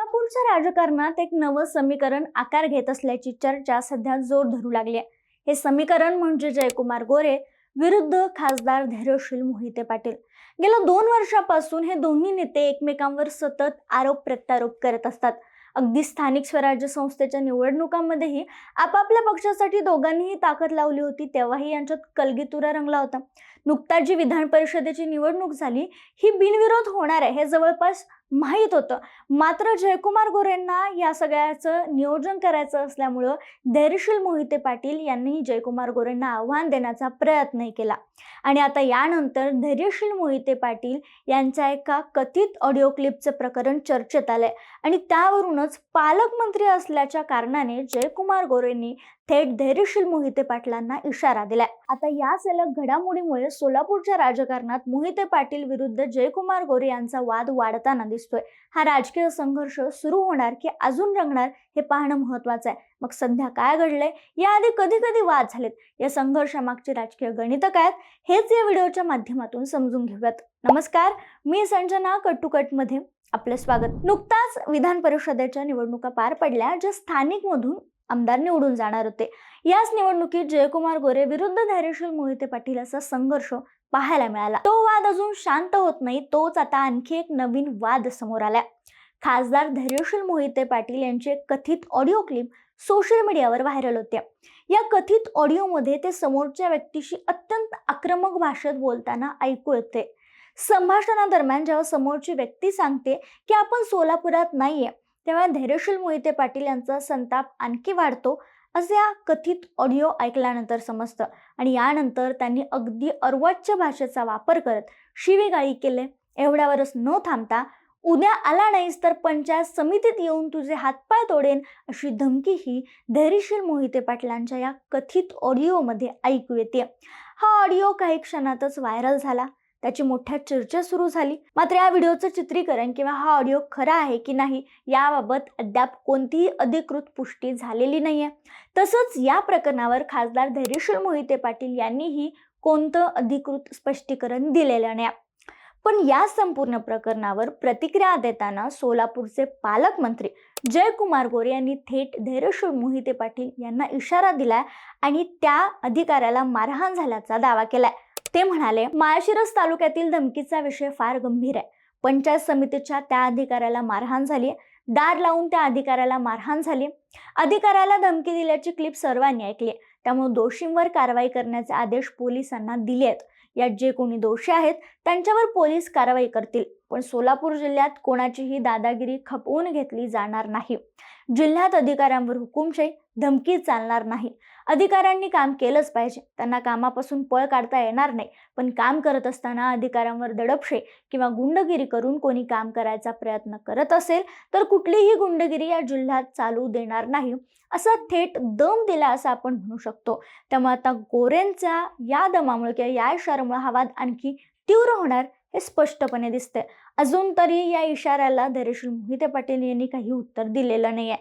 सोलापूरच्या राजकारणात एक नवं समीकरण आकार घेत असल्याची चर्चा सध्या जोर धरू लागली आहे। हे समीकरण म्हणजे जयकुमार गोरे विरुद्ध खासदार धैर्यशील मोहिते पाटील। गेल्या 2 वर्षापासून हे दोन्ही नेते एकमेकांवर सतत आरोप प्रत्यारोप करत असतात। अगदी स्थानिक स्वराज्य संस्थेच्या निवडणुकांमध्येही आपापल्या पक्षासाठी दोघांनीही ताकद लावली होती, तेव्हाही यांच्यात कलगीतुरा रंगला होता। नुकताच जी विधान परिषदेची निवडणूक झाली ही बिनविरोध होणार आहे हे जवळपास माहीत होतं, मात्र जयकुमार गोरेंना या सगळ्याचं नियोजन करायचं असल्यामुळं धैर्यशील मोहिते पाटील यांनी जयकुमार गोरेंना आव्हान देण्याचा प्रयत्न केला। आणि आता यानंतर धैर्यशील मोहिते पाटील यांच्या एका कथित ऑडिओ क्लिपचं प्रकरण चर्चेत आलंय आणि त्यावरूनच पालकमंत्री असल्याच्या कारणाने जयकुमार गोरेंनी थेट धैर्यशील मोहिते पाटलांना इशारा दिलाय। आता या सलग घडामोडीमुळे सोलापूरच्या राजकारणात मोहिते पाटील विरुद्ध जयकुमार गोरे यांचा वाद वाढताना दिसतोय। हा राजकीय संघर्ष सुरू होणार की अजून रंगणार हे पाहणं महत्त्वाचं आहे। मग सध्या काय घडलंय, याआधी कधी कधी वाद झालेत, या संघर्षामागची राजकीय गणितं काय हेच या व्हिडिओच्या माध्यमातून समजून घेऊयात। नमस्कार, मी संजना कट मध्ये आपलं स्वागत। नुकताच विधान परिषदेच्या निवडणुका पार पडल्या, ज्या स्थानिक मधून आमदार निवडून जाणार होते। याच निवडणुकीत जयकुमार गोरे विरुद्ध धैर्यशील मोहिते पाटील असा संघर्ष पाहायला मिळाला। तो वाद अजून शांत होत नाही, तोच आता आणखी एक नवीन वाद समोर आलाय। खासदार धैर्यशील मोहिते पाटील यांची एक कथित ऑडिओ क्लिप सोशल मीडियावर व्हायरल होते। या कथित ऑडिओमध्ये ते समोरच्या व्यक्तीशी अत्यंत आक्रमक भाषेत बोलताना ऐकू येते। संभाषणादरम्यान जेव्हा समोरची व्यक्ती सांगते की आपण सोलापुरात नाहीये, तेव्हा धैर्यशील मोहिते पाटील यांचा संताप आणखी वाढतो असे या कथित ऑडिओ ऐकल्यानंतर समजतं। आणि यानंतर त्यांनी अगदी अर्वाच्य भाषेचा वापर करत शिवीगाळी केले। एवढ्यावरच न थांबता उद्या आला नाहीस तर पंचायत समितीत येऊन तुझे हातपाय तोडेन अशी धमकीही धैर्यशील मोहिते पाटलांच्या या कथित ऑडिओमध्ये ऐकू येते। हा ऑडिओ काही क्षणातच व्हायरल झाला, त्याची मोठ्या चर्चा सुरू झाली। मात्र या व्हिडिओचं चित्रीकरण किंवा हा ऑडिओ खरा आहे की नाही याबाबत अद्याप कोणतीही अधिकृत पुष्टी झालेली नाहीये। तसंच या प्रकरणावर खासदार धैर्यशील मोहिते पाटील यांनीही कोणतं अधिकृत स्पष्टीकरण दिलेलं नाही। पण या संपूर्ण प्रकरणावर प्रतिक्रिया देताना सोलापूरचे पालकमंत्री जयकुमार गोरे यांनी थेट धैर्यशील मोहिते पाटील यांना इशारा दिलाय आणि त्या अधिकाऱ्याला मारहाण झाल्याचा दावा केलाय। ते म्हणाले, माळशिरस तालुक्यातील धमकीचा विषय फार गंभीर आहे। पंचायत समितीच्या त्या अधिकाऱ्याला मारहाण झाली, दार लावून त्या अधिकाऱ्याला मारहाण झाली। अधिकाऱ्याला धमकी दिल्याची क्लिप सर्वांनी ऐकली, त्यामुळे दोषींवर कारवाई करण्याचे आदेश पोलिसांना दिले आहेत। यात जे कोणी दोषी आहेत त्यांच्यावर पोलीस कारवाई करतील, पण सोलापूर जिल्ह्यात कोणाचीही दादागिरी खपवून घेतली जाणार नाही। जिल्ह्यात अधिकाऱ्यांवर हुकुमशाही धमकी चालणार नाही। अधिकाऱ्यांनी काम केलंच पाहिजे, त्यांना कामापासून पळ काढता येणार नाही, पण काम करत असताना अधिकाऱ्यांवर दडपशाही किंवा गुंडगिरी करून कोणी काम करायचा प्रयत्न करत असेल तर कुठलीही गुंडगिरी या जिल्ह्यात चालू देणार नाही असा थेट दम दिला असं आपण म्हणू शकतो। त्यामुळे आता गोरेंच्या या दमामुळे किंवा या इशाऱ्यामुळे हा वाद आणखी तीव्र होणार हे स्पष्टपणे दिसतंय। अजून तरी या इशाऱ्याला धैर्यशील मोहिते पाटील यांनी काही उत्तर दिलेलं नाहीये,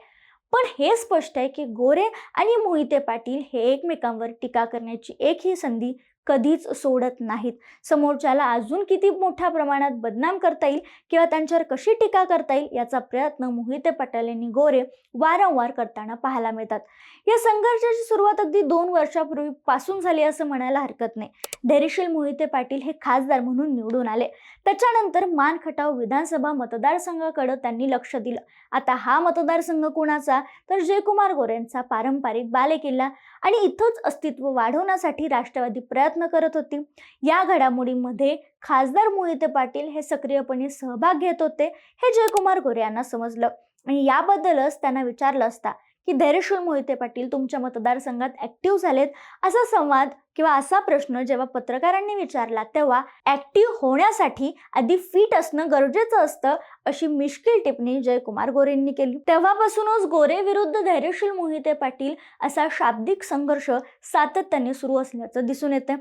पण हे स्पष्ट आहे की गोरे आणि मोहिते पाटील हे एकमेकांवर टीका करण्याची एकही संधी कधीच सोडत नाहीत। समोरच्याला अजून किती मोठ्या प्रमाणात बदनाम करता येईल किंवा त्यांच्यावर कशी टीका करता येईल याचा प्रयत्न मोहिते पाटील आणि गोरे वारंवार करताना पाहायला मिळतात। या संघर्षाची सुरुवात अगदी 2 वर्षापूर्वीपासून झाली असं म्हणायला हरकत नाही। धैर्यशील मोहिते पाटील हे खासदार म्हणून निवडून आले, त्याच्यानंतर मानखटाव विधानसभा मतदारसंघाकडे त्यांनी लक्ष दिलं। आता हा मतदारसंघ कोणाचा तर जयकुमार गोरेंचा पारंपरिक बालेकिल्ला, आणि इथंच अस्तित्व वाढवण्यासाठी राष्ट्रवादी प्रयत्न करत होती। या घडामोडीमध्ये खासदार मोहिते पाटील हे सक्रियपणे सहभाग घेत होते हे जयकुमार गोरे यांना समजलं आणि याबद्दलच त्यांना विचारलं असता की धैर्यशील मोहिते पाटील तुमच्या मतदारसंघात ऍक्टिव्ह झालेत असा संवाद किंवा असा प्रश्न जेव्हा पत्रकारांनी विचारला तेव्हा ऍक्टिव्ह होण्यासाठी आधी फिट असणं गरजेचं असतं अशी मिश्किल टिप्पणी जयकुमार गोरेंनी केली। तेव्हापासूनच गोरे विरुद्ध धैर्यशील मोहिते पाटील असा शाब्दिक संघर्ष सातत्याने सुरू असल्याचं दिसून येते।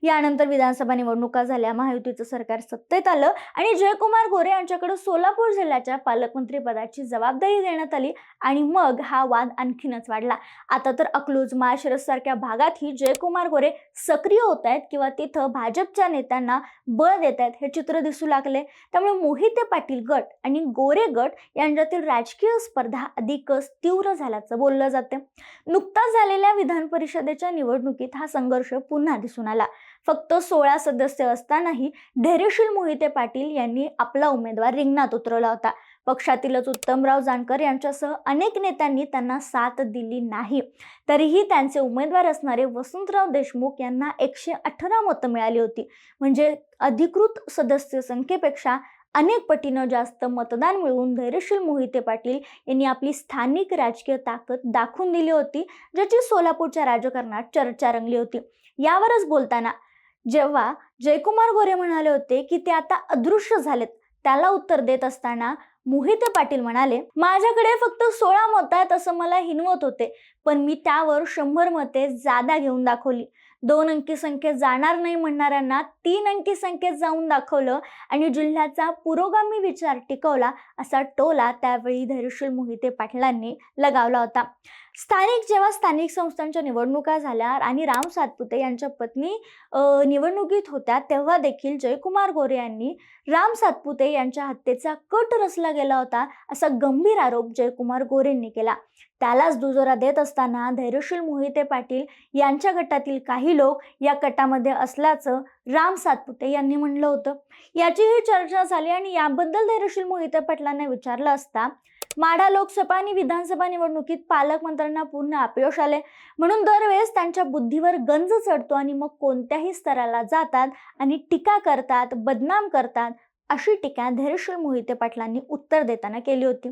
यानंतर विधानसभा निवडणुका झाल्या, महायुतीचं सरकार सत्तेत आलं आणि जयकुमार गोरे यांच्याकडे सोलापूर जिल्ह्याच्या पालकमंत्री पदाची जबाबदारी देण्यात आली आणि मग हा वाद आणखीनच वाढला। आता तर अकलूज, माळशिरस सारख्या भागातही जयकुमार गोरे सक्रिय होत आहेत किंवा तिथं भाजपच्या नेत्यांना बळ देत आहेत हे चित्र दिसू लागले. त्यामुळे मोहिते पाटील गट आणि गोरे गट यांच्यातील राजकीय स्पर्धा अधिकच तीव्र झाल्याचं बोललं जाते. नुकताच झालेल्या विधान परिषदेच्या निवडणुकीत हा संघर्ष पुन्हा दिसून आला. फक्त 16 सदस्य असतानाही धैर्यशील मोहिते पाटील यांनी आपला उमेदवार रिंगणात उतरवला होता. पक्षातीलच उत्तमराव जानकर यांच्यासह अनेक नेत्यांनी त्यांना साथ दिली नाही. तरीही त्यांचे उमेदवार असणारे वसंतराव देशमुख यांना 118 मतं मिळाली होती. म्हणजे अधिकृत सदस्य संख्येपेक्षा अनेक पटीनं जास्त मतदान मिळवून धैर्यशील मोहिते पाटील यांनी आपली स्थानिक राजकीय ताकद दाखवून दिली होती, ज्याची सोलापूरच्या राजकारणात चर्चा रंगली होती. यावरच बोलताना जेव्हा जयकुमार गोरे म्हणाले होते की ते आता अदृश्य झालेत, त्याला उत्तर देत असताना मोहिते पाटील म्हणाले, माझ्याकडे फक्त 16 मतं आहेत असं मला हिनवत होते, पण मी त्यावर 100 मते जादा घेऊन दाखवली. 2 अंकी संख्येत जाणार नाही म्हणणाऱ्यांना 3 अंकी संख्येत जाऊन दाखवलं आणि जिल्ह्याचा पुरोगामी विचार टिकवला असा टोला त्यावेळी धैर्यशील मोहिते पाटलांनी लगावला होता. जेव्हा स्थानिक संस्थांच्या निवडणुका झाल्या आणि राम सातपुते यांच्या पत्नी निवडणुकीत होत्या, तेव्हा देखील जयकुमार गोरे यांनी राम सातपुते यांच्या हत्येचा कट रचला गेला होता असा गंभीर आरोप जयकुमार गोरेंनी केला. त्यालाच दुजोरा देत असताना धैर्यशील मोहिते पाटील यांच्या गटातील काही लोक या कटामध्ये असल्याचं राम सातपुते यांनी म्हणलं होतं. याचीही चर्चा झाली आणि याबद्दल धैर्यशील मोहिते पाटलांना विचारलं असता माढा लोकसभा आणि विधानसभा निवडणुकीत पालकमंत्र्यांना पूर्ण अपयश आले, म्हणून दरवेळेस त्यांच्या बुद्धीवर गंज चढतो आणि मग कोणत्याही स्तराला जातात आणि टीका करतात, बदनाम करतात, अशी टीका धैर्यशील मोहिते पाटलांनी उत्तर देताना केली होती.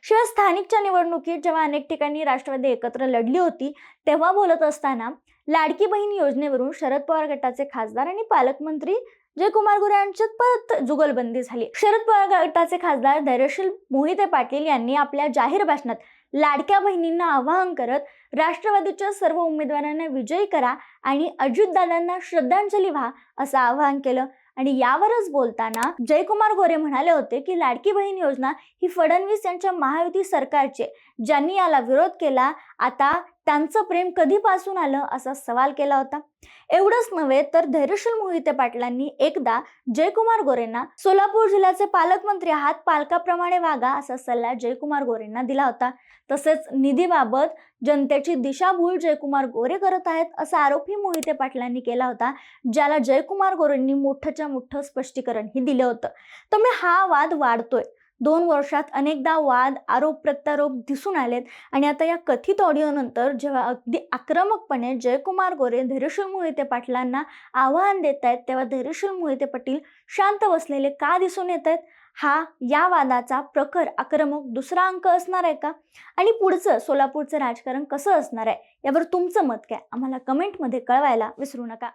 शिवाय स्थानिकच्या निवडणुकीत जेव्हा अनेक ठिकाणी राष्ट्रवादी एकत्र लढली होती, तेव्हा बोलत असताना लाडकी बहीण योजनेवरून शरद पवार गटाचे खासदार आणि पालकमंत्री जयकुमार गोरे यांच्यात परत जुगलबंदी झाली. शरद पवार गटाचे खासदार धैर्यशील मोहिते पाटील यांनी आपल्या जाहीर भाषणात लाडक्या बहिणींना आवाहन करत राष्ट्रवादीच्या सर्व उमेदवारांना विजयी करा आणि अजितदादांना श्रद्धांजली व्हा असं आवाहन केलं. आणि यावरच बोलताना जयकुमार गोरे म्हणाले होते की लाडकी बहीण योजना ही फडणवीस यांच्या महायुती सरकारची, ज्यांनी याला विरोध केला, आता त्यांचं प्रेम कधीपासून आलं असा सवाल केला होता. एवढंच नव्हे तर धैर्यशील मोहिते पाटलांनी एकदा जयकुमार गोरेंना सोलापूर जिल्ह्याचे पालकमंत्री आहात, पालकाप्रमाणे वागा असा सल्ला जयकुमार गोरेंना दिला होता. तसेच निधीबाबत जनतेची दिशाभूल जयकुमार गोरे करत आहेत असा आरोपही मोहिते पाटलांनी केला होता, ज्याला जयकुमार गोरेंनी मोठंच्या मोठं स्पष्टीकरणही दिलं होतं. त्यामुळे हा वाद वाढतोय. 2 वर्षात अनेकदा वाद, आरोप प्रत्यारोप दिसून आलेत आणि आता या कथित ऑडिओ नंतर जेव्हा अगदी आक्रमकपणे जयकुमार गोरे धैर्यशील मोहिते पाटलांना आव्हान देत आहेत, तेव्हा धैर्यशील मोहिते पाटील शांत बसलेले का दिसून येत आहेत? हा या वादाचा प्रखर आक्रमक दुसरा अंक असणार आहे का? आणि पुढचं सोलापूरचं राजकारण कसं असणार आहे, यावर तुमचं मत काय? आम्हाला कमेंटमध्ये कळवायला विसरू नका.